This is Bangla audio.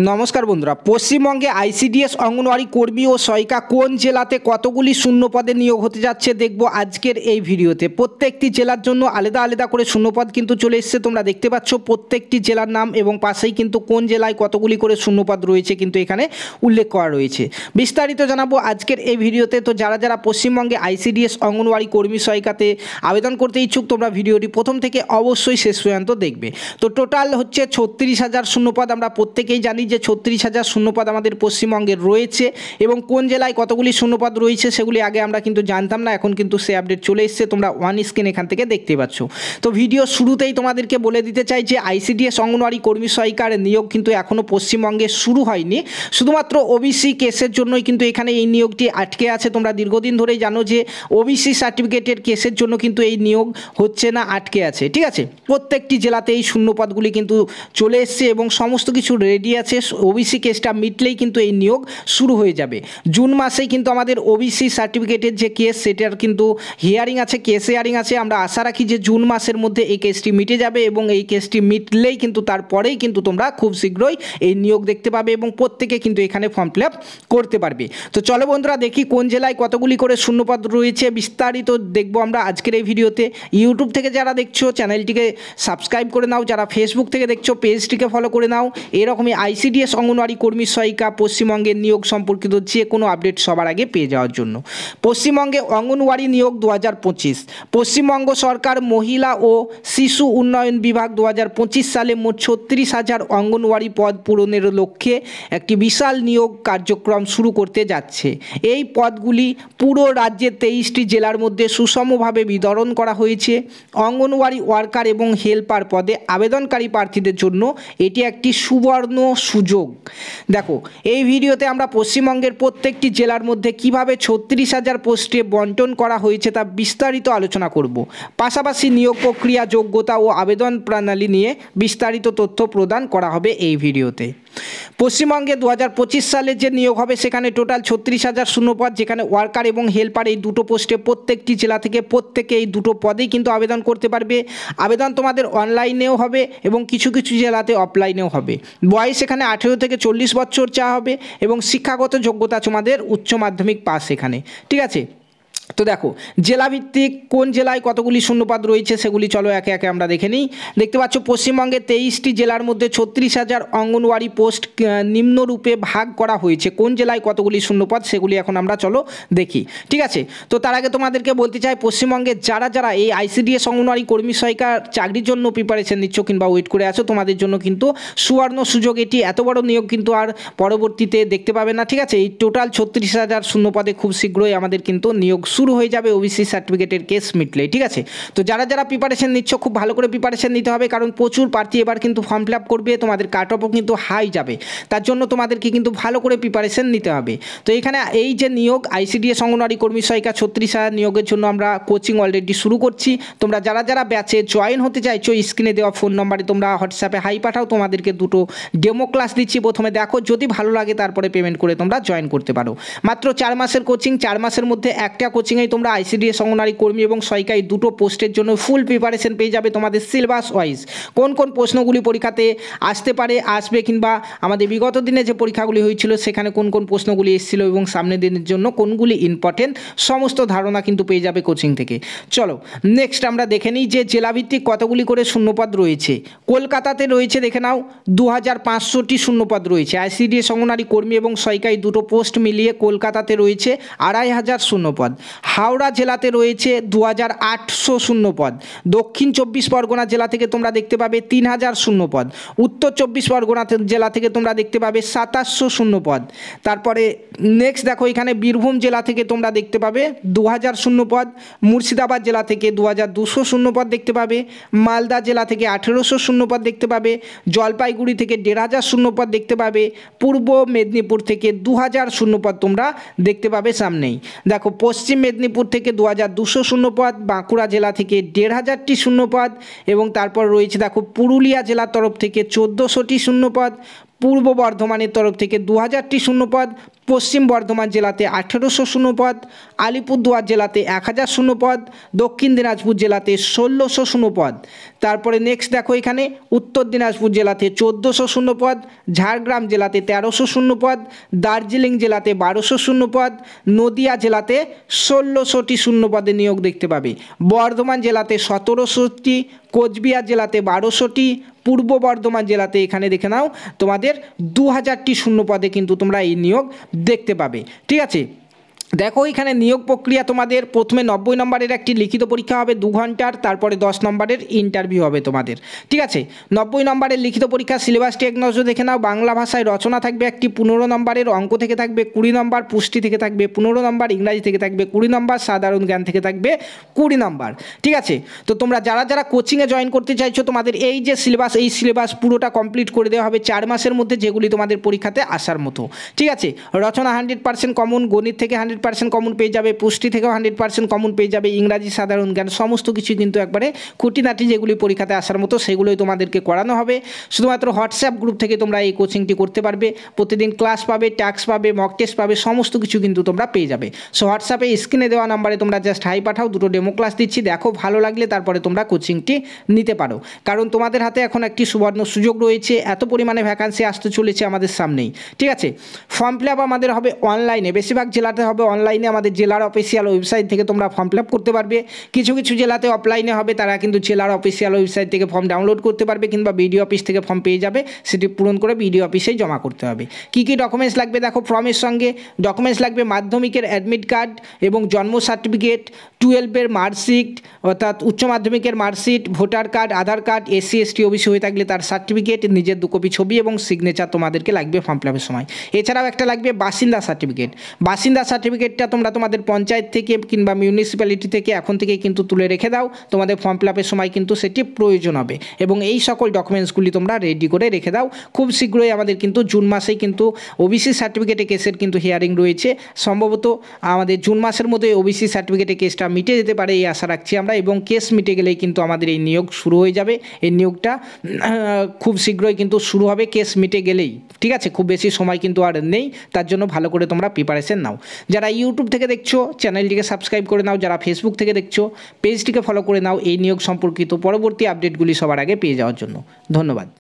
নমস্কার বন্ধুরা, পশ্চিমবঙ্গে আইসিডিএস অঙ্গনওয়াড়ি কর্মী ও সহায়িকা কোন জেলাতে কতগুলি শূন্য পদে নিয়োগ হতে যাচ্ছে দেখব আজকের এই ভিডিওতে। প্রত্যেকটি জেলার জন্য আলাদা আলাদা করে শূন্যপদ কিন্তু চলে এসেছে, তোমরা দেখতে পাচ্ছ প্রত্যেকটি জেলার নাম এবং পাশেই কিন্তু কোন জেলায় কতগুলি করে শূন্যপদ রয়েছে কিন্তু এখানে উল্লেখ করা রয়েছে। বিস্তারিত জানাবো আজকের এই ভিডিওতে। তো যারা যারা পশ্চিমবঙ্গে আইসিডিএস অঙ্গনওয়াড়ি কর্মী সহায়িকাতে আবেদন করতে ইচ্ছুক তোমরা ভিডিওটি প্রথম থেকে অবশ্যই শেষ পর্যন্ত দেখবে। তো টোটাল হচ্ছে 36,000 শূন্যপদ। আমরা প্রত্যেকেই জানি যে 36,000 শূন্যপদ আমাদের পশ্চিমবঙ্গে রয়েছে এবং কোন জেলায় কতগুলি শূন্যপদ রয়েছে সেগুলি আগে আমরা কিন্তু জানতাম না, এখন কিন্তু সে আপডেট চলে এসেছে, তোমরা ওয়ান স্ক্রিন এখান থেকে দেখতে পাচ্ছ। তো ভিডিও শুরুতেই তোমাদেরকে বলে দিতে চাই যে আইসিডিএস অঙ্গনওয়াড়ি কর্মী সহায়িকার নিয়োগ কিন্তু এখনও পশ্চিমবঙ্গে শুরু হয়নি, শুধুমাত্র ওবিসি কেসের জন্যই কিন্তু এখানে এই নিয়োগটি আটকে আছে। তোমরা দীর্ঘদিন ধরেই জানো যে ওবিসি সার্টিফিকেটের কেসের জন্য কিন্তু এই নিয়োগ হচ্ছে না, আটকে আছে। ঠিক আছে, প্রত্যেকটি জেলাতে এই শূন্যপদগুলি কিন্তু চলে এসছে এবং সমস্ত কিছু রেডি আছে। ওবিসি কেসটা মিটলেই কিন্তু এই নিয়োগ শুরু হয়ে যাবে। জুন মাসেই কিন্তু আমাদের ওবিসি সার্টিফিকেটের যে কেস সেটার কিন্তু হিয়ারিং আছে, কেস হিয়ারিং আছে। আমরা আশা রাখি যে জুন মাসের মধ্যে এই কেসটি মিটে যাবে এবং এই কেসটি মিটলেই কিন্তু তারপরেই কিন্তু তোমরা খুব শীঘ্রই এই নিয়োগ দেখতে পাবে এবং প্রত্যেকে কিন্তু এখানে ফর্ম ফিল আপ করতে পারবে। তো চলো বন্ধুরা দেখি কোন জেলায় কতগুলি করে শূন্যপদ রয়েছে, বিস্তারিত দেখবো আমরা আজকের এই ভিডিওতে। ইউটিউব থেকে যারা দেখছো চ্যানেলটিকে সাবস্ক্রাইব করে নাও, যারা ফেসবুক থেকে দেখছো পেজটিকে ফলো করে নাও। এরকমই আইসিডিএস অঙ্গনওয়াড়ি কর্মী সহায়িকা পশ্চিমবঙ্গের নিয়োগ সম্পর্কিত যে কোনো আপডেট সবার আগে পেয়ে যাওয়ার জন্য। পশ্চিমবঙ্গে অঙ্গনওয়াড়ি নিয়োগ 2025। পশ্চিমবঙ্গ সরকার মহিলা ও শিশু উন্নয়ন বিভাগ 2025 সালে মোট 36,000 অঙ্গনওয়াড়ি পদ পূরণের লক্ষ্যে একটি বিশাল নিয়োগ কার্যক্রম শুরু করতে যাচ্ছে। এই পদগুলি পুরো রাজ্যের 23টি জেলার মধ্যে সুষমভাবে বিতরণ করা হয়েছে। অঙ্গনওয়াড়ি ওয়ার্কার এবং হেল্পার পদে আবেদনকারী প্রার্থীদের জন্য এটি একটি সুবর্ণ সুযোগ। দেখো, এই ভিডিওতে আমরা পশ্চিমবঙ্গের প্রত্যেকটি জেলার মধ্যে কিভাবে 36,000 পোস্টে বন্টন করা হয়েছে তা বিস্তারিত আলোচনা করব। পাশাপাশি নিয়োগ প্রক্রিয়া, যোগ্যতা ও আবেদন প্রণালী নিয়ে বিস্তারিত তথ্য প্রদান করা হবে এই ভিডিওতে। পশ্চিমবঙ্গে 2025 সালে যে নিয়োগ হবে সেখানে টোটাল 36,000 শূন্যপদ, যেখানে ওয়ার্কার এবং হেল্পার এই দুটো পোস্টে প্রত্যেকটি জেলা থেকে প্রত্যেকে এই দুটো পদেই কিন্তু আবেদন করতে পারবে। আবেদন তোমাদের অনলাইনেও হবে এবং কিছু কিছু জেলাতে অফলাইনেও হবে। বয়স এখানে 18 থেকে 40 বছর চাওয়া হবে এবং শিক্ষাগত যোগ্যতা তোমাদের উচ্চ মাধ্যমিক পাস এখানে। ঠিক আছে, তো দেখো জেলাভিত্তিক কোন জেলায় কতগুলি শূন্যপদ রয়েছে সেগুলি চলো একে একে আমরা দেখে নিই। দেখতে পাচ্ছ পশ্চিমবঙ্গে 23টি জেলার মধ্যে 36,000 অঙ্গনওয়াড়ি পোস্ট নিম্নরূপে ভাগ করা হয়েছে। কোন জেলায় কতগুলি শূন্যপদ সেগুলি এখন আমরা চলো দেখি। ঠিক আছে, তো তার আগে তোমাদেরকে বলতে চাই পশ্চিমবঙ্গে যারা যারা এই আইসিডিএস অঙ্গনওয়াড়ি কর্মী সহায়িকা চাকরির জন্য প্রিপারেশন নিচ্ছ কিংবা ওয়েট করে আছো, তোমাদের জন্য কিন্তু সুবর্ণ সুযোগ। এটি এত বড় নিয়োগ কিন্তু আর পরবর্তীতে দেখতে পাবে না। ঠিক আছে, এই টোটাল 36,000 শূন্যপদে খুব শীঘ্রই আমাদের কিন্তু নিয়োগ শুরু হয়ে যাবে ওবিসি সার্টিফিকেটের কেস মিটলেই। ঠিক আছে, তো যারা যারা প্রিপারেশন নিচ্ছ খুব ভালো করে প্রিপারেশন নিতে হবে, কারণ প্রচুর প্রার্থী এবার কিন্তু ফর্ম ফিল আপ করবে, তোমাদের কাট অফও কিন্তু হাই যাবে। তার জন্য তোমাদেরকে কিন্তু ভালো করে প্রিপারেশন নিতে হবে। তো এখানে এই যে নিয়োগ আইসিডিএস অঙ্গনওয়াড়ি কর্মী সহায়িকা 36,000 নিয়োগের জন্য আমরা কোচিং অলরেডি শুরু করছি। তোমরা যারা যারা ব্যাচে জয়েন হতে চাইছো স্ক্রিনে দেওয়া ফোন নম্বরে তোমরা হোয়াটসঅ্যাপে হাই পাঠাও, তোমাদেরকে দুটো ডেমো ক্লাস দিচ্ছি, প্রথমে দেখো, যদি ভালো লাগে তারপরে পেমেন্ট করে তোমরা জয়েন করতে পারো। মাত্র 4 মাসের কোচিং, 4 মাসের মধ্যে একটা কোচিংয়েই তোমরা আইসিডিএস অঙ্গনওয়াড়ি কর্মী এবং সহায়িকা এই দুটো পোস্টের জন্য ফুল প্রিপারেশন পেয়ে যাবে। তোমাদের সিলেবাস ওয়াইজ কোন কোন প্রশ্নগুলি পরীক্ষাতে আসতে পারে, আসবে, কিংবা আমাদের বিগত দিনে যে পরীক্ষাগুলি হয়েছিল সেখানে কোন কোন প্রশ্নগুলি এসেছিল এবং সামনের দিনের জন্য কোনগুলি ইম্পর্টেন্ট, সমস্ত ধারণা কিন্তু পেয়ে যাবে কোচিং থেকে। চলো নেক্সট আমরা দেখে নিই যে জেলাভিত্তিক কতগুলি করে শূন্যপদ রয়েছে। কলকাতাতে রয়েছে, দেখে নাও, 2,500টি শূন্যপদ রয়েছে। আইসিডিএস অঙ্গনওয়াড়ি কর্মী এবং সহায়িকা এই দুটো পোস্ট মিলিয়ে কলকাতাতে রয়েছে 2,500 শূন্যপদ। হাওড়া জেলাতে রয়েছে 2,800 শূন্যপদ। দক্ষিণ 24 পরগনা জেলা থেকে তোমরা দেখতে পাবে 3,000 শূন্যপদ। উত্তর 24 পরগনা জেলা থেকে তোমরা দেখতে পাবে 2,700 শূন্যপদ। তারপরে নেক্সট দেখো এখানে বীরভূম জেলা থেকে তোমরা দেখতে পাবে 2,000 শূন্যপদ। মুর্শিদাবাদ জেলা থেকে 2,200 শূন্যপদ দেখতে পাবে। মালদা জেলা থেকে 1,800 শূন্যপদ দেখতে পাবে। জলপাইগুড়ি থেকে 1,500 শূন্যপদ দেখতে পাবে। পূর্ব মেদিনীপুর থেকে 2,000 শূন্যপদ তোমরা দেখতে পাবে সামনেই। দেখো পশ্চিম মেদিনীপুর থেকে 2,200 শূন্যপদ। বাঁকুড়া জেলা থেকে 1,500টি শূন্যপদ এবং তারপর রয়েছে দেখো পুরুলিয়া জেলার তরফ থেকে 1,400টি শূন্যপদ। পূর্ব বর্ধমানের তরফ থেকে 2000টি শূন্যপদ, পশ্চিম বর্ধমান জেলাতে 1800 শূন্যপদ, আলিপুরদুয়ার জেলাতে 1000 শূন্যপদ, দক্ষিণ দিনাজপুর জেলাতে 1600 শূন্যপদ। তারপরে নেক্সট দেখো এখানে উত্তর দিনাজপুর জেলাতে 1400 শূন্যপদ, ঝাড়গ্রাম জেলাতে 1300 শূন্যপদ, দার্জিলিং জেলাতে 1200 শূন্যপদ, নদিয়া জেলাতে 1600টি শূন্যপদে নিয়োগ দেখতে পাবে, বর্ধমান জেলাতে 1700টি, কোচবিহার জেলাতে 1200টি, পূর্ব বর্ধমান জেলাতে এখানে দেখে নাও তোমাদের 2000টি শূন্যপদে কিন্তু তোমরা এই নিয়োগ দেখতে পাবে। ঠিক আছে, দেখো এখানে নিয়োগ প্রক্রিয়া তোমাদের প্রথমে 90 নম্বরের একটি লিখিত পরীক্ষা হবে 2 ঘন্টার, তারপরে 10 নম্বরের ইন্টারভিউ হবে তোমাদের। ঠিক আছে, 90 নম্বরের লিখিত পরীক্ষা সিলেবাসটি এক নজর দেখে নাও। বাংলা ভাষায় রচনা থাকবে একটি 15 নম্বরের, অঙ্ক থেকে থাকবে 20 নম্বর, পুষ্টি থেকে থাকবে 15 নম্বর, ইংরাজি থেকে থাকবে 20 নম্বর, সাধারণ জ্ঞান থেকে থাকবে 20 নম্বর। ঠিক আছে, তো তোমরা যারা কোচিংয়ে জয়েন করতে চাইছো তোমাদের এই যে সিলেবাস, এই সিলেবাস পুরোটা কমপ্লিট করে দেওয়া হবে 4 মাসের মধ্যে, যেগুলি তোমাদের পরীক্ষাতে আসার মতো। ঠিক আছে, রচনা 100% কমন, গণিত থেকে 100% কমন পেয়ে যাবে, পুষ্টি থেকেও 100% কমন পেয়ে যাবে, ইংরাজি, সাধারণ জ্ঞান সমস্ত কিছু কিন্তু একবারে খুঁটিনাটি যেগুলি পরীক্ষাতে আসার মতো সেগুলোই তোমাদেরকে করানো হবে। শুধুমাত্র হোয়াটসঅ্যাপ গ্রুপ থেকে তোমরা এই কোচিংটি করতে পারবে, প্রতিদিন ক্লাস পাবে, ট্যাক্স পাবে, মক টেস্ট পাবে, সমস্ত কিছু কিন্তু তোমরা পেয়ে যাবে। সো হোয়াটসঅ্যাপে স্ক্রিনে দেওয়া নাম্বারে তোমরা জাস্ট হাই পাঠাও, 2টো ডেমো ক্লাস দিচ্ছি, দেখো ভালো লাগলে তারপরে তোমরা কোচিংটি নিতে পারো, কারণ তোমাদের হাতে এখন একটি সুবর্ণ সুযোগ রয়েছে, এত পরিমাণে ভ্যাকান্সি আসতে চলেছে আমাদের সামনেই। ঠিক আছে, ফর্ম ফিল আপ আমাদের হবে অনলাইনে, বেশিরভাগ জেলাতে হবে অনলাইনে, আমাদের জেলার অফিসিয়াল ওয়েবসাইট থেকে তোমরা ফর্ম ফিল আপ করতে পারবে। কিছু কিছু জেলাতে অফলাইনে হবে, তারা কিন্তু জেলার অফিসিয়াল ওয়েবসাইট থেকে ফর্ম ডাউনলোড করতে পারবে, কিংবা বিডিও অফিস থেকে ফর্ম পেয়ে যাবে, সেটি পূরণ করে বিডিও অফিসেই জমা করতে হবে। কী কী ডকুমেন্টস লাগবে দেখো, ফর্মের সঙ্গে ডকুমেন্টস লাগবে মাধ্যমিকের অ্যাডমিট কার্ড এবং জন্ম সার্টিফিকেট, 12-এর মার্কশিট অর্থাৎ উচ্চ মাধ্যমিকের মার্কশিট, ভোটার কার্ড, আধার কার্ড, এসসি এসটি ওবিসি হয়ে থাকলে তার সার্টিফিকেট, নিজের 2 কপি ছবি এবং সিগনেচার তোমাদেরকে লাগবে ফর্ম ফিল আপের সময়। এছাড়াও একটা লাগবে বাসিন্দা সার্টিফিকেট। বাসিন্দা সার্টিফিকেটটা তোমরা তোমাদের পঞ্চায়েত থেকে কিংবা মিউনিসিপ্যালিটি থেকে এখন থেকে কিন্তু তুলে রেখে দাও, তোমাদের ফর্ম ফিল আপের সময় কিন্তু সেটি প্রয়োজন হবে, এবং এই সকল ডকুমেন্টসগুলি তোমরা রেডি করে রেখে দাও। খুব শীঘ্রই আমাদের কিন্তু জুন মাসেই কিন্তু ওবিসি সার্টিফিকেটে কেসের কিন্তু হিয়ারিং রয়েছে, সম্ভবত আমাদের জুন মাসের মধ্যে ওবিসি সার্টিফিকেটে কেসটা মিটে যেতে পারে এই আশা রাখছি আমরা, এবং কেস মিটে গেলেই কিন্তু আমাদের এই নিয়োগ শুরু হয়ে যাবে। এই নিয়োগটা খুব শীঘ্রই কিন্তু শুরু হবে, কেস মিটে গেলেই। ঠিক আছে, খুব বেশি সময় কিন্তু আর নেই, তার জন্য ভালো করে তোমরা প্রিপারেশন নাও। যারা ইউটিউব থেকে দেখছো চ্যানেলটিকে সাবস্ক্রাইব করে নাও, যারা ফেসবুক থেকে দেখছো পেজটিকে ফলো করে নাও এই নিয়োগ সম্পর্কিত পরবর্তী আপডেটগুলি সবার আগে পেয়ে যাওয়ার জন্য। ধন্যবাদ।